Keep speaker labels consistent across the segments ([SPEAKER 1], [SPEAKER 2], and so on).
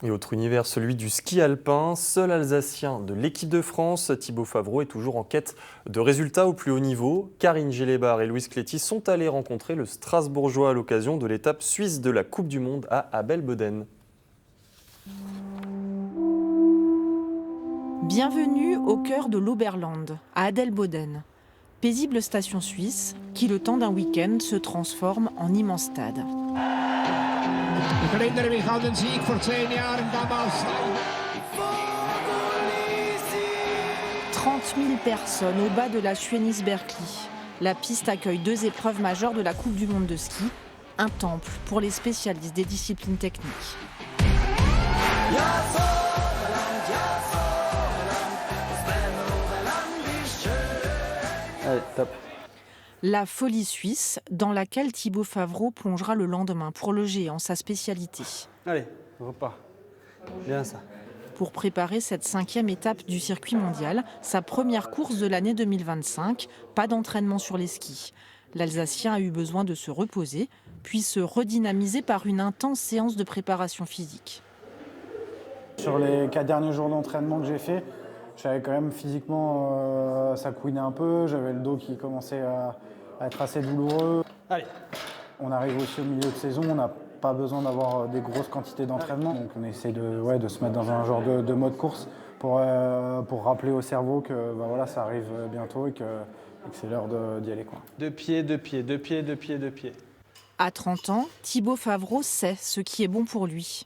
[SPEAKER 1] Et autre univers, celui du ski alpin. Seul Alsacien de l'équipe de France, Thibaut Favreau est toujours en quête de résultats au plus haut niveau. Karine Gélébar et Louise Cléty sont allés rencontrer le Strasbourgeois à l'occasion de l'étape suisse de la Coupe du Monde à Abel-Boden.
[SPEAKER 2] Bienvenue au cœur de l'Oberland, à Adelboden. Paisible station suisse qui, le temps d'un week-end, se transforme en immense stade. 30 000 personnes au bas de la Schweinisbergli. La piste accueille 2 épreuves majeures de la Coupe du Monde de ski, un temple pour les spécialistes des disciplines techniques.
[SPEAKER 1] Allez, top.
[SPEAKER 2] La folie suisse, dans laquelle Thibaut Favreau plongera le lendemain pour le géant, sa spécialité.
[SPEAKER 3] Allez, on repart. Bien ça.
[SPEAKER 2] Pour préparer cette 5e étape du circuit mondial, sa première course de l'année 2025, pas d'entraînement sur les skis. L'Alsacien a eu besoin de se reposer, puis se redynamiser par une intense séance de préparation physique.
[SPEAKER 4] Sur les 4 derniers jours d'entraînement que j'ai fait, j'avais quand même physiquement, ça couinait un peu, j'avais le dos qui commençait à être assez douloureux.
[SPEAKER 3] Allez.
[SPEAKER 4] On arrive aussi au milieu de saison, on n'a pas besoin d'avoir des grosses quantités d'entraînement. Donc on essaie de se mettre dans un genre de mode course pour rappeler au cerveau que voilà, ça arrive bientôt et que c'est l'heure d'y aller, quoi.
[SPEAKER 3] 2 pieds, 2 pieds, 2 pieds, 2 pieds, 2 pieds.
[SPEAKER 2] À 30 ans, Thibaut Favreau sait ce qui est bon pour lui.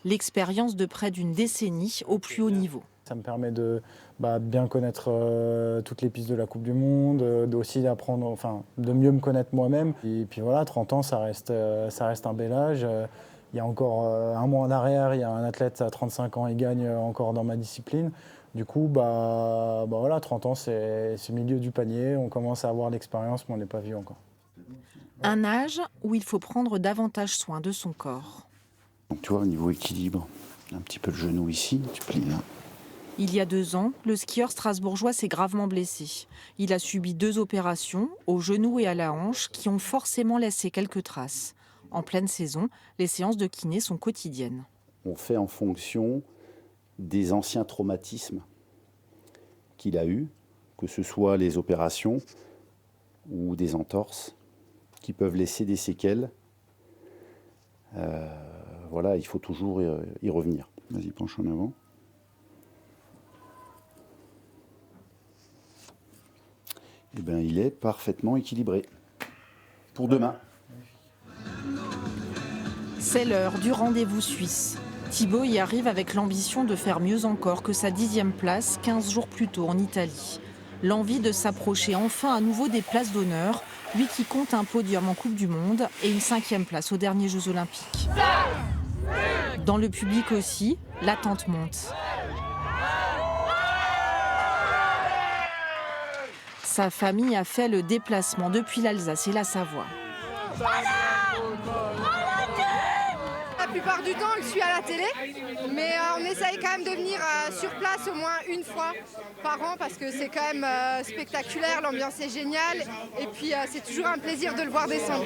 [SPEAKER 2] L'expérience de près d'une décennie au plus haut niveau.
[SPEAKER 4] Ça me permet de bien connaître toutes les pistes de la Coupe du Monde, aussi d'apprendre, de mieux me connaître moi-même. Et puis voilà, 30 ans, ça reste un bel âge. Il y a encore un mois en arrière, il y a un athlète à 35 ans, il gagne encore dans ma discipline. Du coup, voilà, 30 ans, c'est le milieu du panier. On commence à avoir l'expérience, mais on n'est pas vieux encore.
[SPEAKER 2] Un âge où il faut prendre davantage soin de son corps.
[SPEAKER 5] Donc tu vois, au niveau équilibre, un petit peu le genou ici, tu plies là.
[SPEAKER 2] Il y a 2 ans, le skieur strasbourgeois s'est gravement blessé. Il a subi 2 opérations, au genou et à la hanche, qui ont forcément laissé quelques traces. En pleine saison, les séances de kiné sont quotidiennes.
[SPEAKER 5] On fait en fonction des anciens traumatismes qu'il a eus, que ce soit les opérations ou des entorses, qui peuvent laisser des séquelles. Voilà, il faut toujours y revenir. Vas-y, penche en avant. Eh bien, il est parfaitement équilibré pour demain.
[SPEAKER 2] C'est l'heure du rendez-vous suisse. Thibaut y arrive avec l'ambition de faire mieux encore que sa 10e place 15 jours plus tôt en Italie. L'envie de s'approcher enfin à nouveau des places d'honneur, lui qui compte un podium en Coupe du Monde et une 5e place aux derniers Jeux Olympiques. Dans le public aussi, l'attente monte. Sa famille a fait le déplacement depuis l'Alsace et la Savoie.
[SPEAKER 6] La plupart du temps, je suis à la télé, mais on essaye quand même de venir sur place au moins une fois par an parce que c'est quand même spectaculaire, l'ambiance est géniale et puis c'est toujours un plaisir de le voir descendre.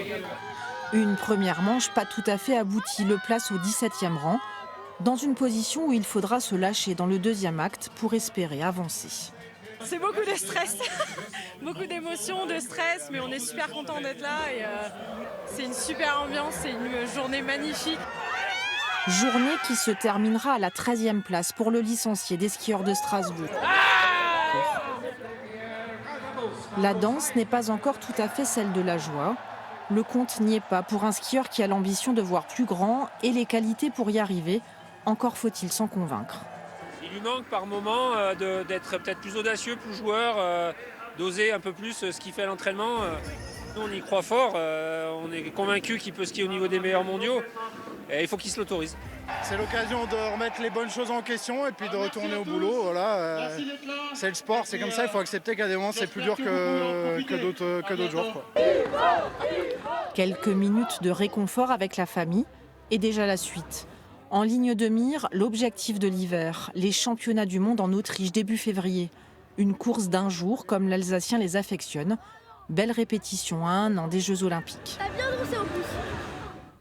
[SPEAKER 2] Une première manche pas tout à fait aboutie, le place au 17e rang, dans une position où il faudra se lâcher dans le 2e acte pour espérer avancer.
[SPEAKER 7] C'est beaucoup de stress, beaucoup d'émotions, de stress, mais on est super content d'être là et c'est une super ambiance, c'est une journée magnifique.
[SPEAKER 2] Journée qui se terminera à la 13e place pour le licencié des skieurs de Strasbourg. La danse n'est pas encore tout à fait celle de la joie. Le compte n'y est pas pour un skieur qui a l'ambition de voir plus grand et les qualités pour y arriver. Encore faut-il s'en convaincre.
[SPEAKER 8] Il lui manque par moment d'être peut-être plus audacieux, plus joueur, d'oser un peu plus ce qu'il fait à l'entraînement. Nous, on y croit fort, on est convaincu qu'il peut skier au niveau des meilleurs mondiaux et il faut qu'il se l'autorise.
[SPEAKER 9] C'est l'occasion de remettre les bonnes choses en question et puis de retourner au boulot. Voilà, c'est le sport, c'est comme ça, il faut accepter qu'à des moments c'est plus dur que d'autres jours, quoi.
[SPEAKER 2] Quelques minutes de réconfort avec la famille et déjà la suite. En ligne de mire, l'objectif de l'hiver, les championnats du monde en Autriche début février. Une course d'1 jour comme l'Alsacien les affectionne. Belle répétition à 1 an des Jeux Olympiques.
[SPEAKER 10] T'as bien dansé au